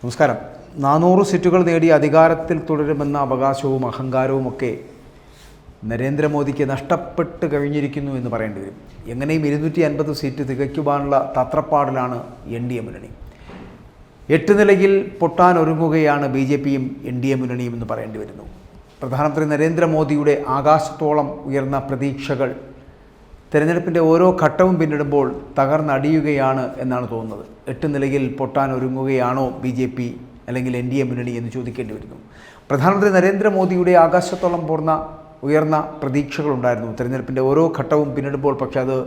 നമസ്കാരം. 400 സീറ്റുകൾ നേടി അധികാരത്തിൽ തുടരുമെന്ന അവകാശവും അഹങ്കാരവുമൊക്കെ നരേന്ദ്രമോദിക്ക് നഷ്ടപ്പെട്ട് കഴിഞ്ഞിരിക്കുന്നു എന്ന് പറയേണ്ടി വരും. എങ്ങനെയും 250 സീറ്റ് തികയ്ക്കുവാനുള്ള തത്രപ്പാടിലാണ് NDA മുന്നണി. 8 നിലയിൽ പൊട്ടാനൊരുങ്ങുകയാണ് BJPയും NDA മുന്നണിയും എന്ന് പറയേണ്ടി വരുന്നു. പ്രധാനമന്ത്രി നരേന്ദ്രമോദിയുടെ ആകാശത്തോളം ഉയർന്ന പ്രതീക്ഷകൾ തെരഞ്ഞെടുപ്പിൻ്റെ ഓരോ ഘട്ടവും പിന്നിടുമ്പോൾ തകർന്നടിയുകയാണ് എന്നാണ് തോന്നുന്നത്. 8 നിലയിൽ പൊട്ടാനൊരുങ്ങുകയാണോ BJP അല്ലെങ്കിൽ NDA മുന്നണി എന്ന് ചോദിക്കേണ്ടി വരുന്നു. പ്രധാനമന്ത്രി നരേന്ദ്രമോദിയുടെ ആകാശത്തോളം ഉയർന്ന പ്രതീക്ഷകളുണ്ടായിരുന്നു തെരഞ്ഞെടുപ്പിൻ്റെ ഓരോ ഘട്ടവും പിന്നിടുമ്പോൾ. പക്ഷേ അത്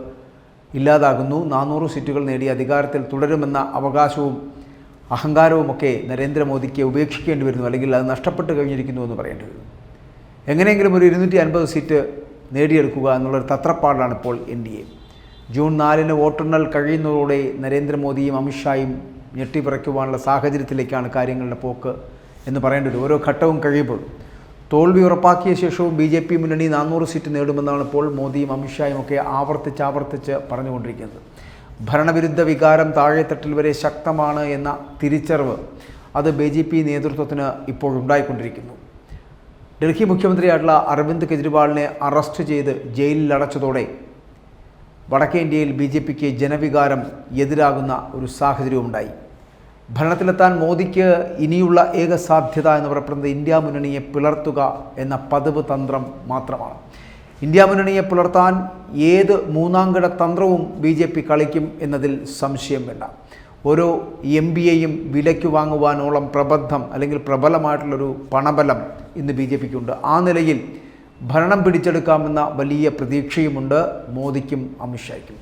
ഇല്ലാതാകുന്നു. 400 സീറ്റുകൾ നേടി അധികാരത്തിൽ തുടരുമെന്ന അവകാശവും അഹങ്കാരവുമൊക്കെ നരേന്ദ്രമോദിക്ക് ഉപേക്ഷിക്കേണ്ടി വരുന്നു, അല്ലെങ്കിൽ അത് നഷ്ടപ്പെട്ട് കഴിഞ്ഞിരിക്കുന്നു എന്ന് പറയേണ്ടി വരുന്നു. എങ്ങനെയെങ്കിലും ഒരു 250 സീറ്റ് നേടിയെടുക്കുക എന്നുള്ളൊരു തത്രപ്പാടിലാണ് ഇപ്പോൾ NDA. ജൂൺ 4 വോട്ടെണ്ണൽ കഴിയുന്നതോടെ നരേന്ദ്രമോദിയും അമിത്ഷായും ഞെട്ടിപ്പിറയ്ക്കുവാനുള്ള സാഹചര്യത്തിലേക്കാണ് കാര്യങ്ങളുടെ പോക്ക് എന്ന് പറയേണ്ടി വരും. ഓരോ ഘട്ടവും കഴിയുമ്പോൾ തോൽവി ഉറപ്പാക്കിയ ശേഷവും BJP മുന്നണി 400 സീറ്റ് നേടുമെന്നാണ് ഇപ്പോൾ മോദിയും അമിത്ഷായും ഒക്കെ ആവർത്തിച്ച് പറഞ്ഞുകൊണ്ടിരിക്കുന്നത്. ഭരണവിരുദ്ധ വികാരം താഴെത്തട്ടിൽ വരെ ശക്തമാണ് എന്ന തിരിച്ചറിവ് അത് BJP നേതൃത്വത്തിന് ഇപ്പോഴുണ്ടായിക്കൊണ്ടിരിക്കുന്നു. ഡൽഹി മുഖ്യമന്ത്രിയായിട്ടുള്ള അരവിന്ദ് കെജ്രിവാളിനെ അറസ്റ്റ് ചെയ്ത് ജയിലിൽ അടച്ചതോടെ വടക്കേ ഇന്ത്യയിൽ BJPക്ക് ജനവികാരം എതിരാകുന്ന ഒരു സാഹചര്യവുമുണ്ടായി. ഭരണത്തിലെത്താൻ മോദിക്ക് ഇനിയുള്ള ഏക സാധ്യത എന്ന് പറയപ്പെടുന്നത് ഇന്ത്യ മുന്നണിയെ പിളർത്തുക എന്ന പതിവ് തന്ത്രം മാത്രമാണ്. ഇന്ത്യ മുന്നണിയെ പിളർത്താൻ ഏത് മൂന്നാംകിട തന്ത്രവും BJP കളിക്കും എന്നതിൽ സംശയം വേണ്ട. ഓരോ MPയെയും വിലയ്ക്ക് വാങ്ങുവാനോളം പ്രബദ്ധം അല്ലെങ്കിൽ പ്രബലമായിട്ടുള്ളൊരു പണബലം ഇന്ന് BJPക്കുണ്ട്. ആ നിലയിൽ ഭരണം പിടിച്ചെടുക്കാമെന്ന വലിയ പ്രതീക്ഷയുമുണ്ട് മോദിക്കും അമിത്ഷായ്ക്കും.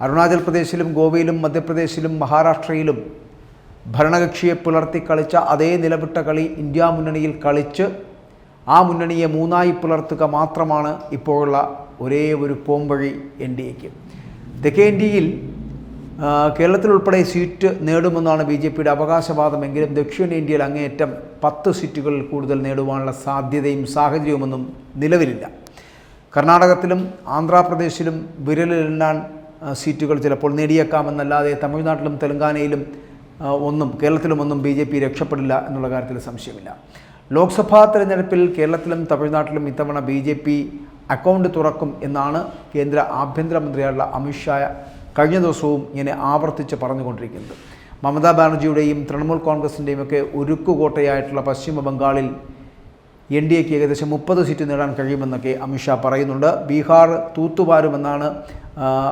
അരുണാചൽ പ്രദേശിലും ഗോവയിലും മധ്യപ്രദേശിലും മഹാരാഷ്ട്രയിലും ഭരണകക്ഷിയെ പിളർത്തി കളിച്ച അതേ നിലവിട്ട കളി ഇന്ത്യ മുന്നണിയിൽ കളിച്ച് ആ മുന്നണിയെ മൂന്നായി പിളർത്തുക മാത്രമാണ് ഇപ്പോഴുള്ള ഒരേ ഒരു പോംവഴി NDAക്ക്. തെക്കേ ഇന്ത്യയിൽ കേരളത്തിലുൾപ്പെടെ സീറ്റ് നേടുമെന്നാണ് BJPയുടെ അവകാശവാദമെങ്കിലും ദക്ഷിണേന്ത്യയിൽ അങ്ങേയറ്റം 10 സീറ്റുകളിൽ കൂടുതൽ നേടുവാനുള്ള സാധ്യതയും സാഹചര്യവുമൊന്നും നിലവിലില്ല. കർണാടകത്തിലും ആന്ധ്രാപ്രദേശിലും വിരലിലെണ്ണാൻ സീറ്റുകൾ ചിലപ്പോൾ നേടിയേക്കാമെന്നല്ലാതെ തമിഴ്നാട്ടിലും തെലങ്കാനയിലും കേരളത്തിലുമൊന്നും BJP രക്ഷപ്പെടില്ല എന്നുള്ള കാര്യത്തിൽ സംശയമില്ല. ലോക്സഭാ തെരഞ്ഞെടുപ്പിൽ കേരളത്തിലും തമിഴ്നാട്ടിലും ഇത്തവണ BJP അക്കൗണ്ട് തുറക്കും എന്നാണ് കേന്ദ്ര ആഭ്യന്തരമന്ത്രിയായുള്ള അമിത്ഷാ കഴിഞ്ഞ ദിവസവും ഇങ്ങനെ ആവർത്തിച്ച് പറഞ്ഞുകൊണ്ടിരിക്കുന്നത്. മമതാ ബാനർജിയുടെയും തൃണമൂൽ കോൺഗ്രസിൻ്റെയും ഒക്കെ ഉരുക്കുകോട്ടയായിട്ടുള്ള പശ്ചിമ ബംഗാളിൽ NDAക്ക് ഏകദേശം 30 സീറ്റ് നേടാൻ കഴിയുമെന്നൊക്കെ അമിത്ഷാ പറയുന്നുണ്ട്. ബീഹാർ തൂത്തുവാരുമെന്നാണ്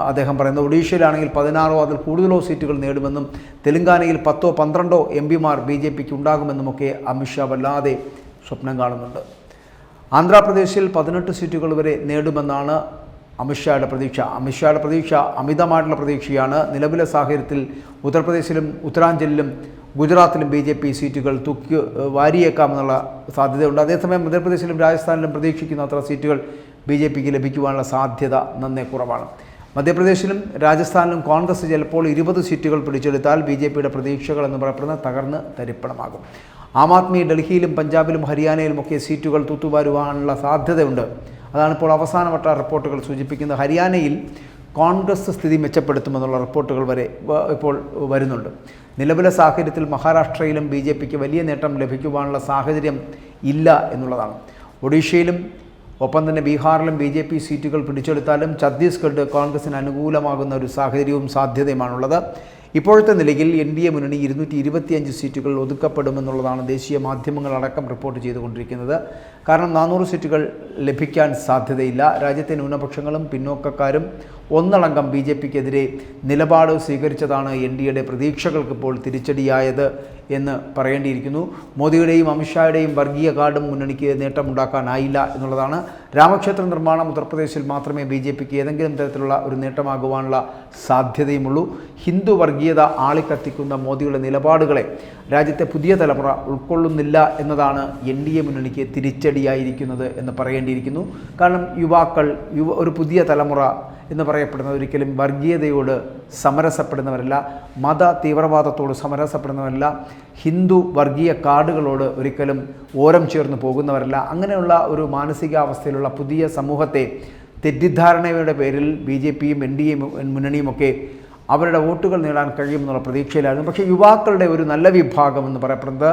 അദ്ദേഹം പറയുന്നത്. ഒഡീഷയിലാണെങ്കിൽ 16 അതിൽ കൂടുതലോ സീറ്റുകൾ നേടുമെന്നും തെലങ്കാനയിൽ 10 12 MPമാർ BJPക്ക് ഉണ്ടാകുമെന്നുമൊക്കെ അമിത്ഷാ വല്ലാതെ സ്വപ്നം കാണുന്നുണ്ട്. ആന്ധ്രാപ്രദേശിൽ 18 സീറ്റുകൾ വരെ നേടുമെന്നാണ് അമിത്ഷായുടെ പ്രതീക്ഷ അമിതമായിട്ടുള്ള പ്രതീക്ഷയാണ്. നിലവിലെ സാഹചര്യത്തിൽ ഉത്തർപ്രദേശിലും ഉത്തരാഞ്ചലിലും ഗുജറാത്തിലും BJP സീറ്റുകൾ വാരിയേക്കാമെന്നുള്ള സാധ്യതയുണ്ട്. അതേസമയം മധ്യപ്രദേശിലും രാജസ്ഥാനിലും പ്രതീക്ഷിക്കുന്ന അത്ര സീറ്റുകൾ BJPക്ക് ലഭിക്കുവാനുള്ള സാധ്യത നന്നേ കുറവാണ്. മധ്യപ്രദേശിലും രാജസ്ഥാനിലും കോൺഗ്രസ് ചിലപ്പോൾ 20 സീറ്റുകൾ പിടിച്ചെടുത്താൽ BJPയുടെ പ്രതീക്ഷകൾ എന്ന് പറയപ്പെടുന്നത് തകർന്ന് തരിപ്പണമാകും. ആം ആദ്മി ഡൽഹിയിലും പഞ്ചാബിലും ഹരിയാനയിലുമൊക്കെ സീറ്റുകൾ തൂത്തുവാരുവാനുള്ള സാധ്യതയുണ്ട്. അതാണിപ്പോൾ അവസാനവട്ട റിപ്പോർട്ടുകൾ സൂചിപ്പിക്കുന്നത്. ഹരിയാനയിൽ കോൺഗ്രസ് സ്ഥിതി മെച്ചപ്പെടുത്തുമെന്നുള്ള റിപ്പോർട്ടുകൾ വരെ ഇപ്പോൾ വരുന്നുണ്ട്. നിലവിലെ സാഹചര്യത്തിൽ മഹാരാഷ്ട്രയിലും BJPക്ക് വലിയ നേട്ടം ലഭിക്കുവാനുള്ള സാഹചര്യം ഇല്ല എന്നുള്ളതാണ്. ഒഡീഷയിലും ഒപ്പം തന്നെ ബീഹാറിലും BJP സീറ്റുകൾ പിടിച്ചെടുത്താലും ഛത്തീസ്ഗഡ് കോൺഗ്രസിന് അനുകൂലമാകുന്ന ഒരു സാഹചര്യവും സാധ്യതയുമാണുള്ളത്. ഇപ്പോഴത്തെ നിലയിൽ NDA മുന്നണി 225 സീറ്റുകൾ ഒതുക്കപ്പെടുമെന്നുള്ളതാണ് ദേശീയ മാധ്യമങ്ങളടക്കം റിപ്പോർട്ട് ചെയ്തുകൊണ്ടിരിക്കുന്നത്. കാരണം 400 സീറ്റുകൾ ലഭിക്കാൻ സാധ്യതയില്ല. രാജ്യത്തെ ന്യൂനപക്ഷങ്ങളും പിന്നോക്കക്കാരും ഒന്നടങ്കം BJPക്കെതിരെ നിലപാട് സ്വീകരിച്ചതാണ് NDAയുടെ പ്രതീക്ഷകൾക്കിപ്പോൾ തിരിച്ചടിയായത് എന്ന് പറയേണ്ടിയിരിക്കുന്നു. മോദിയുടെയും അമിത്ഷായുടെയും വർഗീയ കാർഡും മുന്നണിക്ക് നേട്ടമുണ്ടാക്കാനായില്ല എന്നുള്ളതാണ്. രാമക്ഷേത്ര നിർമ്മാണം ഉത്തർപ്രദേശിൽ മാത്രമേ BJPക്ക് ഏതെങ്കിലും തരത്തിലുള്ള ഒരു നേട്ടമാകുവാനുള്ള സാധ്യതയുമുള്ളൂ. ഹിന്ദു വർഗീയത ആളിക്കത്തിക്കുന്ന മോദിയുടെ നിലപാടുകളെ രാജ്യത്തെ പുതിയ തലമുറ ഉൾക്കൊള്ളുന്നില്ല എന്നതാണ് NDA മുന്നണിക്ക് തിരിച്ചടിയായിരിക്കുന്നത് എന്ന് പറയേണ്ടിയിരിക്കുന്നു. കാരണം ഒരു പുതിയ തലമുറ എന്ന് പറയപ്പെടുന്നത് ഒരിക്കലും വർഗീയതയോട് സമരസപ്പെടുന്നവരല്ല, മത തീവ്രവാദത്തോട് സമരസപ്പെടുന്നവരല്ല, ഹിന്ദു വർഗീയ കാർഡുകളോട് ഒരിക്കലും ഓരം ചേർന്ന് പോകുന്നവരല്ല. അങ്ങനെയുള്ള ഒരു മാനസികാവസ്ഥയിലുള്ള പുതിയ സമൂഹത്തെ തെറ്റിദ്ധാരണയുടെ പേരിൽ BJPയും NDA മുന്നണിയുമൊക്കെ അവരുടെ വോട്ടുകൾ നേടാൻ കഴിയുമെന്നുള്ള പ്രതീക്ഷയിലായിരുന്നു. പക്ഷേ യുവാക്കളുടെ ഒരു നല്ല വിഭാഗം എന്ന് പറയപ്പെടുന്നത്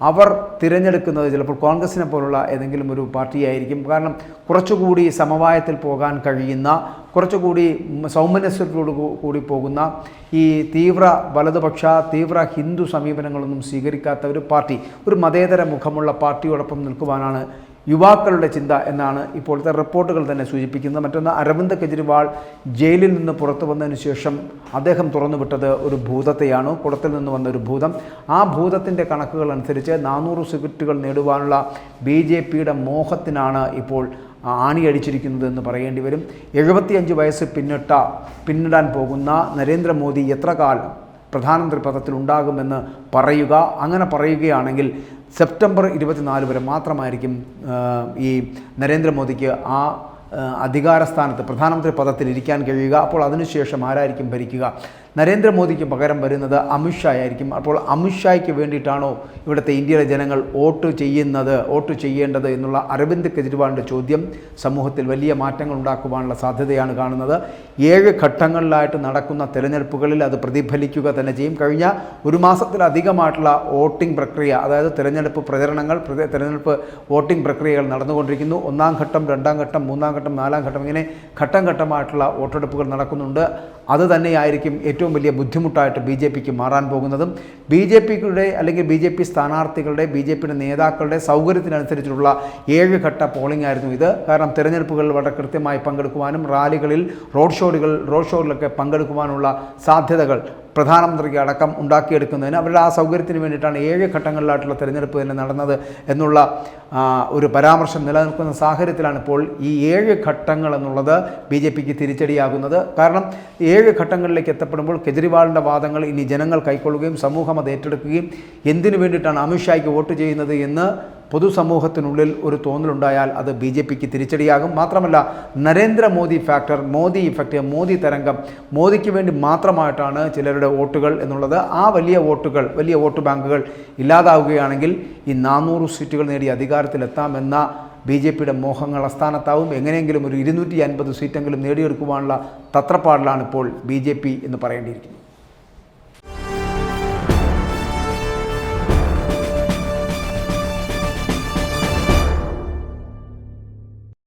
അവർ തിരഞ്ഞെടുക്കുന്നത് ചിലപ്പോൾ കോൺഗ്രസിനെ പോലുള്ള ഏതെങ്കിലും ഒരു പാർട്ടിയായിരിക്കും. കാരണം കുറച്ചുകൂടി സമവായത്തിൽ പോകാൻ കഴിയുന്ന, കുറച്ചുകൂടി സൗമനസ്യത്തോടു കൂടി പോകുന്ന, ഈ തീവ്ര വലതുപക്ഷ തീവ്ര ഹിന്ദു സമീപനങ്ങളൊന്നും സ്വീകരിക്കാത്ത ഒരു പാർട്ടി, ഒരു മതേതര മുഖമുള്ള പാർട്ടിയോടൊപ്പം നിൽക്കുവാനാണ് യുവാക്കളുടെ ചിന്ത എന്നാണ് ഇപ്പോഴത്തെ റിപ്പോർട്ടുകൾ തന്നെ സൂചിപ്പിക്കുന്നത്. മറ്റൊന്ന്, അരവിന്ദ് കെജ്രിവാൾ ജയിലിൽ നിന്ന് പുറത്തു വന്നതിന് ശേഷം അദ്ദേഹം തുറന്നുവിട്ടത് ഒരു ഭൂതത്തെയാണ്, കുളത്തിൽ നിന്ന് വന്ന ഒരു ഭൂതം. ആ ഭൂതത്തിൻ്റെ കണക്കുകൾ അനുസരിച്ച് 400 സീറ്റുകൾ നേടുവാനുള്ള BJPയുടെ മോഹത്തിനാണ് ഇപ്പോൾ ആണിയടിച്ചിരിക്കുന്നത് എന്ന് പറയേണ്ടി വരും. 75 വയസ്സ് പിന്നിടാൻ പോകുന്ന നരേന്ദ്രമോദി എത്ര കാലം പ്രധാനമന്ത്രി പദത്തിൽ ഉണ്ടാകുമെന്ന് പറയുക. അങ്ങനെ പറയുകയാണെങ്കിൽ സെപ്റ്റംബർ 24 വരെ മാത്രമായിരിക്കും ഈ നരേന്ദ്രമോദിക്ക് ആ അധികാരസ്ഥാനത്ത് പ്രധാനമന്ത്രി പദത്തിൽ ഇരിക്കാൻ കഴിയുക. അപ്പോൾ അതിനുശേഷം ആരായിരിക്കും ഭരിക്കുക? നരേന്ദ്രമോദിക്ക് പകരം വരുന്നത് അമിത്ഷാ ആയിരിക്കും. അപ്പോൾ അമിത്ഷായ്ക്ക് വേണ്ടിയിട്ടാണോ ഇവിടുത്തെ ഇന്ത്യയിലെ ജനങ്ങൾ വോട്ട് ചെയ്യേണ്ടത് എന്നുള്ള അരവിന്ദ് കെജ്രിവാളിൻ്റെ ചോദ്യം സമൂഹത്തിൽ വലിയ മാറ്റങ്ങൾ ഉണ്ടാക്കുവാനുള്ള സാധ്യതയാണ് കാണുന്നത്. 7 ഘട്ടങ്ങളിലായിട്ട് നടക്കുന്ന തിരഞ്ഞെടുപ്പുകളിൽ അത് പ്രതിഫലിക്കുക തന്നെ ചെയ്യും. കഴിഞ്ഞ ഒരു മാസത്തിലധികമായിട്ടുള്ള വോട്ടിംഗ് പ്രക്രിയ, അതായത് തിരഞ്ഞെടുപ്പ് പ്രചരണങ്ങൾ, തിരഞ്ഞെടുപ്പ് വോട്ടിംഗ് പ്രക്രിയകൾ നടന്നുകൊണ്ടിരിക്കുന്നു. 1ാം ഘട്ടം, 2ാം ഘട്ടം, 3ാം ഘട്ടം, 4ാം ഘട്ടം, ഇങ്ങനെ ഘട്ടം ഘട്ടമായിട്ടുള്ള വോട്ടെടുപ്പുകൾ നടക്കുന്നുണ്ട്. അത് തന്നെയായിരിക്കും ഏറ്റവും വലിയ ബുദ്ധിമുട്ടായിട്ട് BJPക്ക് മാറാൻ പോകുന്നതും. BJPയുടെ അല്ലെങ്കിൽ BJP സ്ഥാനാർത്ഥികളുടെ, BJPയുടെ നേതാക്കളുടെ സൗകര്യത്തിനനുസരിച്ചുള്ള 7 ഘട്ട പോളിംഗ് ആയിരുന്നു ഇത്. കാരണം തിരഞ്ഞെടുപ്പുകളിൽ വളരെ കൃത്യമായി പങ്കെടുക്കുവാനും റാലികളിൽ, റോഡ് ഷോകളിലൊക്കെ പങ്കെടുക്കുവാനുള്ള സാധ്യതകൾ പ്രധാനമന്ത്രിക്ക് അടക്കം ഉണ്ടാക്കിയെടുക്കുന്നതിന് അവരുടെ ആ സൗകര്യത്തിന് വേണ്ടിയിട്ടാണ് 7 ഘട്ടങ്ങളിലായിട്ടുള്ള തിരഞ്ഞെടുപ്പ് തന്നെ നടന്നത് എന്നുള്ള ഒരു പരാമർശം നിലനിൽക്കുന്ന സാഹചര്യത്തിലാണ് ഇപ്പോൾ ഈ 7 ഘട്ടങ്ങൾ എന്നുള്ളത് BJPക്ക് തിരിച്ചടിയാകുന്നത്. കാരണം 7 ഘട്ടങ്ങളിലേക്ക് എത്തപ്പെടുമ്പോൾ കെജ്രിവാളിൻ്റെ വാദങ്ങൾ ഇനി ജനങ്ങൾ കൈക്കൊള്ളുകയും സമൂഹം അത് ഏറ്റെടുക്കുകയും എന്തിനു വേണ്ടിയിട്ടാണ് അമിത്ഷായ്ക്ക് വോട്ട് ചെയ്യുന്നത് എന്ന് പൊതുസമൂഹത്തിനുള്ളിൽ ഒരു തോന്നലുണ്ടായാൽ അത് BJPക്ക് തിരിച്ചടിയാകും. മാത്രമല്ല, നരേന്ദ്രമോദി ഫാക്ടർ, മോദി ഇഫക്റ്റ്, മോദി തരംഗം, മോദിക്ക് വേണ്ടി മാത്രമായിട്ടാണ് ചിലരുടെ വോട്ടുകൾ എന്നുള്ളത്, ആ വലിയ വോട്ട് ബാങ്കുകൾ ഇല്ലാതാവുകയാണെങ്കിൽ ഈ 400 സീറ്റുകൾ നേടി അധികാരത്തിലെത്താമെന്ന BJPയുടെ മോഹങ്ങൾ അസ്ഥാനത്താവും. എങ്ങനെയെങ്കിലും ഒരു 250 സീറ്റെങ്കിലും നേടിയെടുക്കുവാനുള്ള തത്രപ്പാടിലാണ് ഇപ്പോൾ BJP എന്ന് പറയേണ്ടിയിരിക്കുന്നത്.